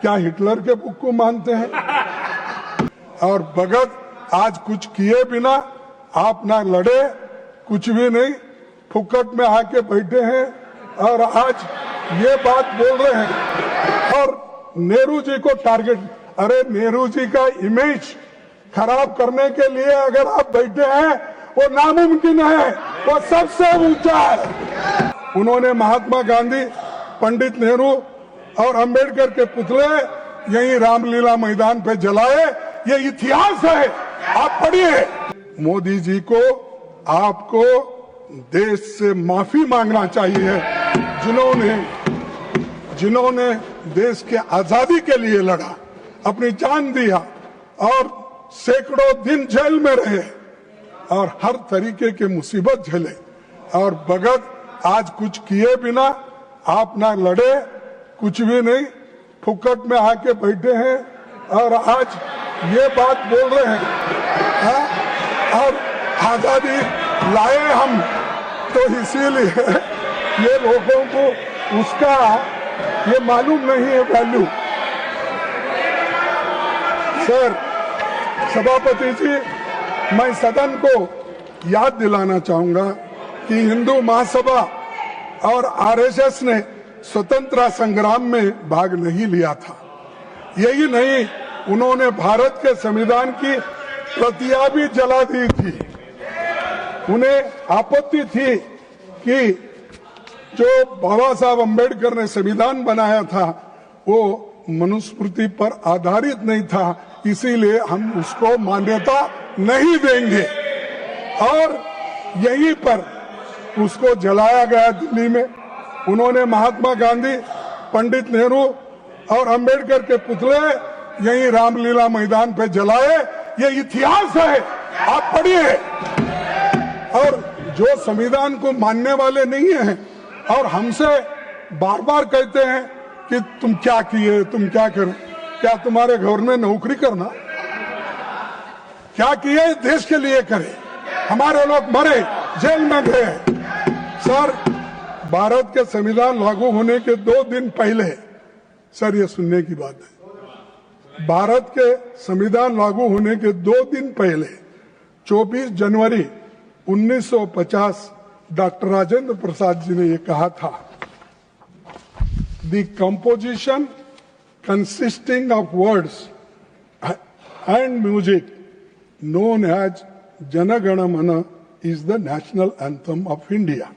क्या हिटलर के बुक को मानते हैं? और भगत आज कुछ किए बिना आप ना लड़े, कुछ भी नहीं, फुकट में आके बैठे हैं और आज ये बात बोल रहे हैं। और नेहरू जी को टारगेट, अरे नेहरू जी का इमेज खराब करने के लिए अगर आप बैठे हैं, वो नामुमकिन है, वो सबसे ऊंचा है। उन्होंने महात्मा गांधी, पंडित नेहरू और अंबेडकर के पुतले यही रामलीला मैदान पे जलाए। ये इतिहास है, आप पढ़िए। मोदी जी को आपको देश से माफी मांगना चाहिए, जिन्होंने देश के आजादी के लिए लड़ा, अपनी जान दिया और सैकड़ों दिन जेल में रहे और हर तरीके की मुसीबत झेले। और भगत आज कुछ किए बिना आप ना लड़े, कुछ भी नहीं, फुकट में आके बैठे हैं और आज ये बात बोल रहे हैं। और आजादी लाए हम तो इसीलिए ये लोगों को उसका ये मालूम नहीं है वैल्यू। सर, सभापति जी, मैं सदन को याद दिलाना चाहूंगा कि हिंदू महासभा और आरएसएस ने स्वतंत्रता संग्राम में भाग नहीं लिया था। यही नहीं, उन्होंने भारत के संविधान की प्रतियां भी जला दी थी। उन्हें आपत्ति थी कि जो बाबा साहब अम्बेडकर ने संविधान बनाया था वो मनुस्मृति पर आधारित नहीं था, इसीलिए हम उसको मान्यता नहीं देंगे। और यहीं पर उसको जलाया गया दिल्ली में। उन्होंने महात्मा गांधी, पंडित नेहरू और अंबेडकर के पुतले यही रामलीला मैदान पे जलाए। ये इतिहास है, आप पढ़िए। और जो संविधान को मानने वाले नहीं हैं और हमसे बार बार कहते हैं कि तुम क्या किए, तुम क्या करो, क्या तुम्हारे घर में नौकरी करना? क्या किए देश के लिए करे? हमारे लोग मरे, जेल में गए। सर, भारत के संविधान लागू होने के 2 दिन पहले, सर ये सुनने की बात है, भारत के संविधान लागू होने के 2 दिन पहले 24 जनवरी 1950 डॉक्टर राजेंद्र प्रसाद जी ने ये कहा था, the composition consisting of words and music known as Jana Gana Mana is the national anthem of India.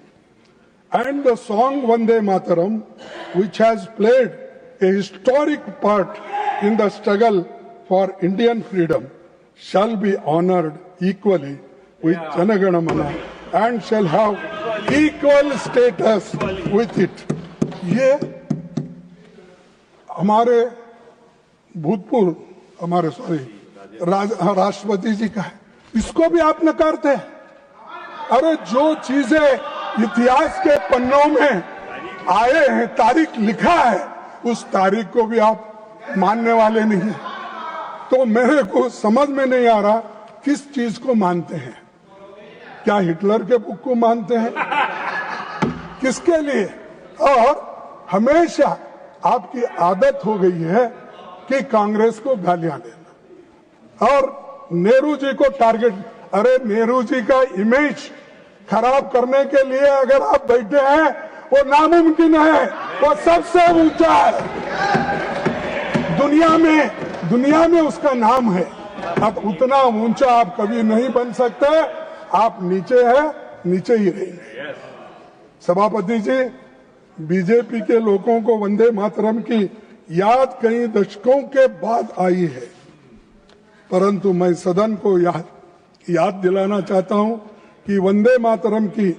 And the song Vande Mataram, which has played a historic part in the struggle for Indian freedom, shall be honored equally with Jana Gana Mana and shall have equal status with it. ये हमारे भूतपूर्व, हमारे राष्ट्रपति जी का है, इसको भी आप नकारते हैं। अरे जो चीजें इतिहास के पन्नों में आए हैं, तारीख लिखा है, उस तारीख को भी आप मानने वाले नहीं हैं। तो मेरे को समझ में नहीं आ रहा किस चीज को मानते हैं। क्या हिटलर के बुक को मानते हैं? किसके लिए? और हमेशा आपकी आदत हो गई है कि कांग्रेस को गालियां देना और नेहरू जी को टारगेट, अरे नेहरू जी का इमेज खराब करने के लिए अगर आप बैठे हैं, वो नामुमकिन है, वो सबसे ऊंचा है दुनिया में उसका नाम है। अब उतना ऊंचा आप कभी नहीं बन सकते, आप नीचे है, नीचे ही रहेंगे। सभापति जी, बीजेपी के लोगों को वंदे मातरम की याद कई दशकों के बाद आई है, परंतु मैं सदन को याद दिलाना चाहता हूं कि वंदे मातरम की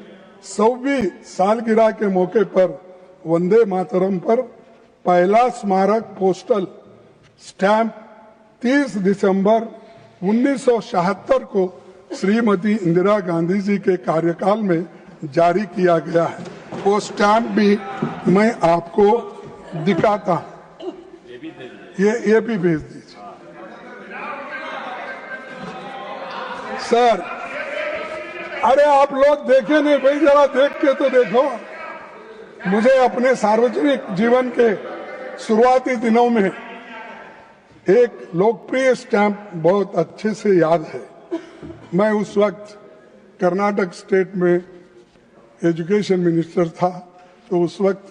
100वीं सालगिरह के मौके पर वंदे मातरम पर पहला स्मारक पोस्टल स्टैंप 30 दिसंबर 1976 को श्रीमती इंदिरा गांधी जी के कार्यकाल में जारी किया गया है। वो स्टैंप भी मैं आपको दिखाता हूं, ये भी भेज दीजिए। सर, अरे आप लोग देखे नहीं भाई, जरा देख के तो देखो। मुझे अपने सार्वजनिक जीवन के शुरुआती दिनों में एक लोकप्रिय स्टैंप बहुत अच्छे से याद है। मैं उस वक्त कर्नाटक स्टेट में एजुकेशन मिनिस्टर था, तो उस वक्त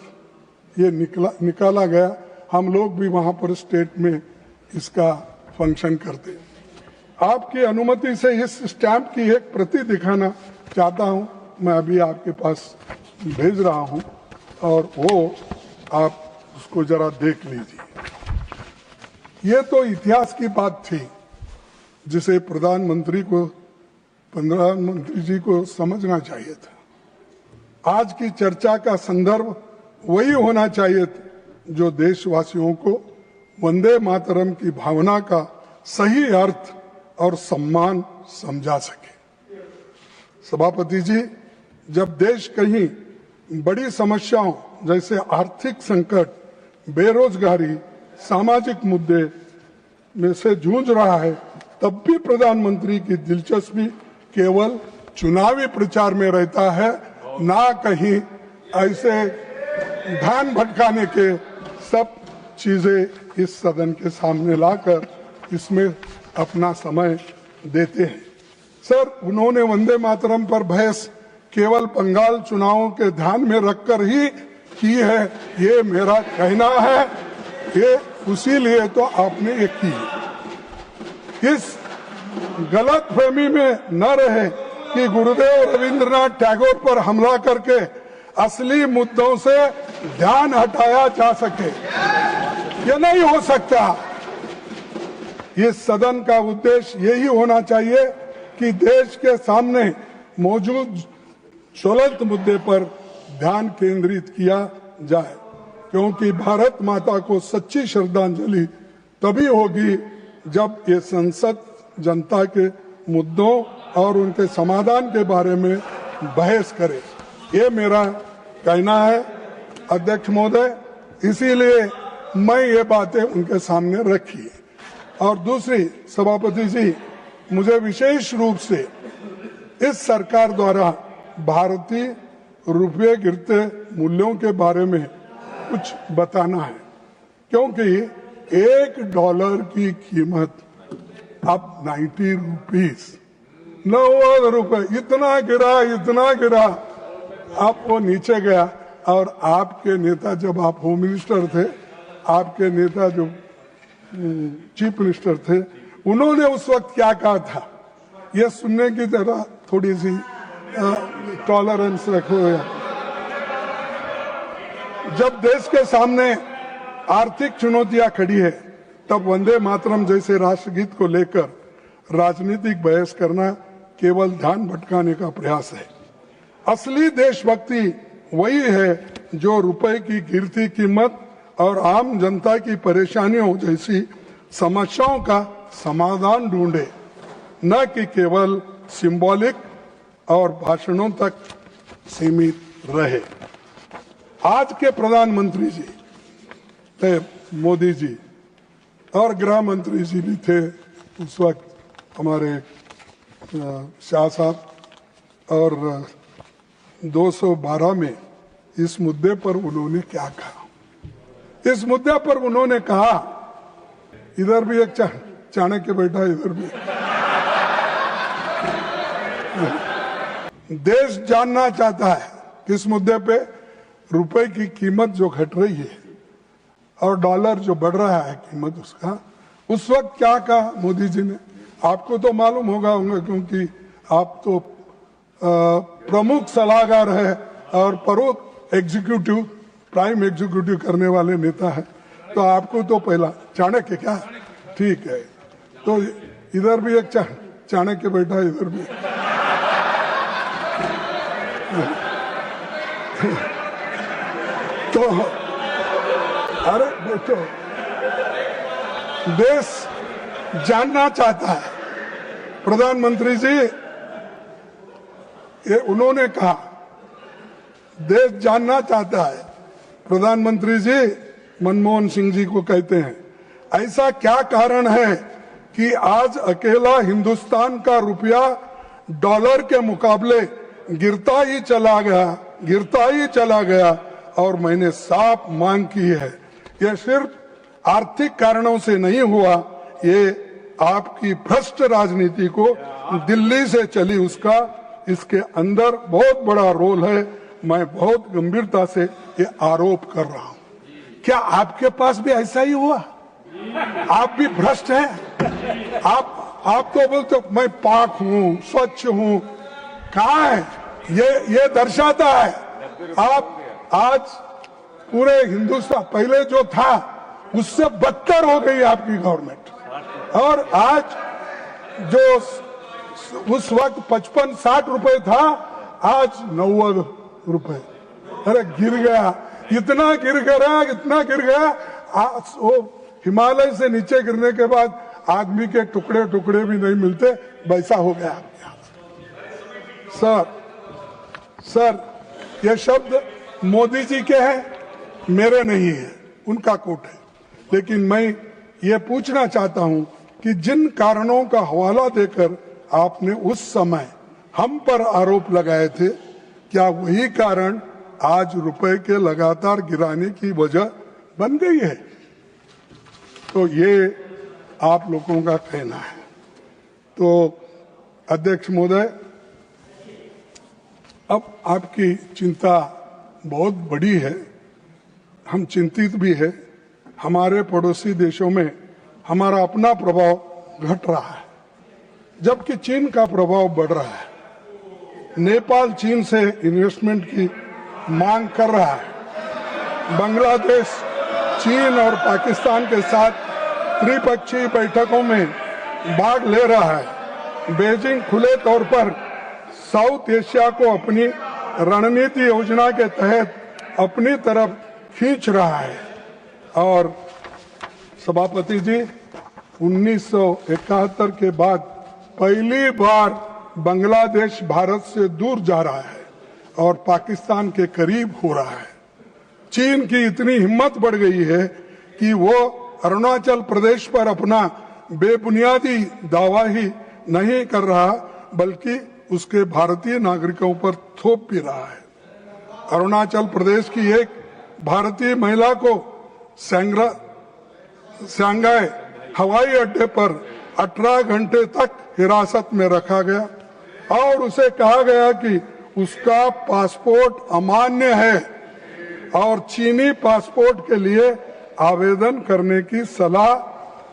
ये निकाला गया। हम लोग भी वहां पर स्टेट में इसका फंक्शन करते। आपकी अनुमति से इस स्टैंप की एक प्रति दिखाना चाहता हूं। मैं अभी आपके पास भेज रहा हूं और वो आप उसको जरा देख लीजिए। ये तो इतिहास की बात थी जिसे प्रधानमंत्री जी को समझना चाहिए था। आज की चर्चा का संदर्भ वही होना चाहिए जो देशवासियों को वंदे मातरम की भावना का सही अर्थ और सम्मान समझा सके। सभापति जी, जब देश कहीं बड़ी समस्याओं जैसे आर्थिक संकट, बेरोजगारी, सामाजिक मुद्दे में से जूझ रहा है, तब भी प्रधानमंत्री की दिलचस्पी केवल चुनावी प्रचार में रहता है, ना कहीं ऐसे ध्यान भटकाने के सब चीजें इस सदन के सामने लाकर इसमें अपना समय देते हैं। सर, उन्होंने वंदे मातरम पर बहस केवल बंगाल चुनावों के ध्यान में रखकर ही की है, ये मेरा कहना है। ये उसी लिए तो आपने ये की। इस गलत फहमी में न रहे कि गुरुदेव रविंद्रनाथ टैगोर पर हमला करके असली मुद्दों से ध्यान हटाया जा सके। ये नहीं हो सकता। इस सदन का उद्देश्य यही होना चाहिए कि देश के सामने मौजूद ज्वलंत मुद्दे पर ध्यान केंद्रित किया जाए, क्योंकि भारत माता को सच्ची श्रद्धांजलि तभी होगी जब ये संसद जनता के मुद्दों और उनके समाधान के बारे में बहस करे। ये मेरा कहना है अध्यक्ष महोदय, इसीलिए मैं ये बातें उनके सामने रखी। और दूसरी, सभापति जी, मुझे विशेष रूप से इस सरकार द्वारा भारतीय रुपये गिरते मूल्यों के बारे में कुछ बताना है, क्योंकि $1 की कीमत अब 90 रुपीस, 90 रुपए, इतना गिरा, अब वो नीचे गया। और आपके नेता, जब आप होम मिनिस्टर थे, आपके नेता जो चीफ मिनिस्टर थे, उन्होंने उस वक्त क्या कहा था, यह सुनने की जरा थोड़ी सी टॉलरेंस रखो। जब देश के सामने आर्थिक चुनौतियां खड़ी है, तब वंदे मातरम जैसे राष्ट्रगीत को लेकर राजनीतिक बहस करना केवल ध्यान भटकाने का प्रयास है। असली देशभक्ति वही है जो रुपए की गिरती कीमत और आम जनता की परेशानियों जैसी समस्याओं का समाधान ढूंढे, न कि केवल सिंबॉलिक और भाषणों तक सीमित रहे। आज के प्रधानमंत्री जी मोदी जी और गृह मंत्री जी भी थे उस वक्त, हमारे शाह साहब, और 212 में इस मुद्दे पर उन्होंने क्या कहा। इस मुद्दे पर उन्होंने कहा, इधर भी एक चाणक्य बैठा, इधर भी देश जानना चाहता है किस मुद्दे पे, रुपए की कीमत जो घट रही है और डॉलर जो बढ़ रहा है कीमत उसका। उस वक्त क्या कहा मोदी जी ने, आपको तो मालूम होगा क्योंकि आप तो प्रमुख सलाहकार है और प्रमुख एग्जीक्यूटिव, प्राइम एग्जीक्यूटिव करने वाले नेता है, तो आपको तो पहला चाणक्य क्या, ठीक है, तो इधर भी एक चाणक्य बैठा, इधर भी तो अरे बेटो, देश जानना चाहता है। प्रधानमंत्री जी, ये उन्होंने कहा, देश जानना चाहता है। प्रधानमंत्री जी मनमोहन सिंह जी को कहते हैं, ऐसा क्या कारण है कि आज अकेला हिंदुस्तान का रुपया डॉलर के मुकाबले गिरता ही चला गया और मैंने साफ मांग की है, यह सिर्फ आर्थिक कारणों से नहीं हुआ, ये आपकी भ्रष्ट राजनीति को दिल्ली से चली उसका इसके अंदर बहुत बड़ा रोल है। मैं बहुत गंभीरता से ये आरोप कर रहा हूं। क्या आपके पास भी ऐसा ही हुआ? आप भी भ्रष्ट हैं? आप तो बोलते हो मैं पाक हूं, स्वच्छ हूं। कहां है ये दर्शाता है आप आज पूरे हिंदुस्तान पहले जो था उससे बदतर हो गई आपकी गवर्नमेंट। और आज जो उस वक्त 55-60 रुपए था, आज 90 रुपए। अरे गिर गया, इतना गिर गया वो हिमालय से नीचे गिरने के बाद आदमी के टुकड़े टुकड़े भी नहीं मिलते, वैसा हो गया आपके हाथ। सर ये शब्द मोदी जी के हैं, मेरे नहीं है, उनका कोट है। लेकिन मैं ये पूछना चाहता हूं कि जिन कारणों का हवाला देकर आपने उस समय हम पर आरोप लगाए थे, क्या वही कारण आज रुपए के लगातार गिराने की वजह बन गई है? तो ये आप लोगों का कहना है। तो अध्यक्ष महोदय, अब आपकी चिंता बहुत बड़ी है, हम चिंतित भी है। हमारे पड़ोसी देशों में हमारा अपना प्रभाव घट रहा है, जबकि चीन का प्रभाव बढ़ रहा है। नेपाल चीन से इन्वेस्टमेंट की मांग कर रहा है। बांग्लादेश चीन और पाकिस्तान के साथ त्रिपक्षीय बैठकों में भाग ले रहा है। बीजिंग खुले तौर पर साउथ एशिया को अपनी रणनीति योजना के तहत अपनी तरफ खींच रहा है। और सभापति जी, 1971 के बाद पहली बार बांग्लादेश भारत से दूर जा रहा है और पाकिस्तान के करीब हो रहा है। चीन की इतनी हिम्मत बढ़ गई है कि वो अरुणाचल प्रदेश पर अपना बेबुनियादी दावा ही नहीं कर रहा, बल्कि उसके भारतीय नागरिकों पर थोप भी रहा है। अरुणाचल प्रदेश की एक भारतीय महिला को सांघाई हवाई अड्डे पर 18 घंटे तक हिरासत में रखा गया और उसे कहा गया कि उसका पासपोर्ट अमान्य है और चीनी पासपोर्ट के लिए आवेदन करने की सलाह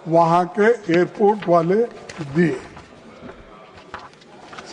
वहां के एयरपोर्ट वाले दिए।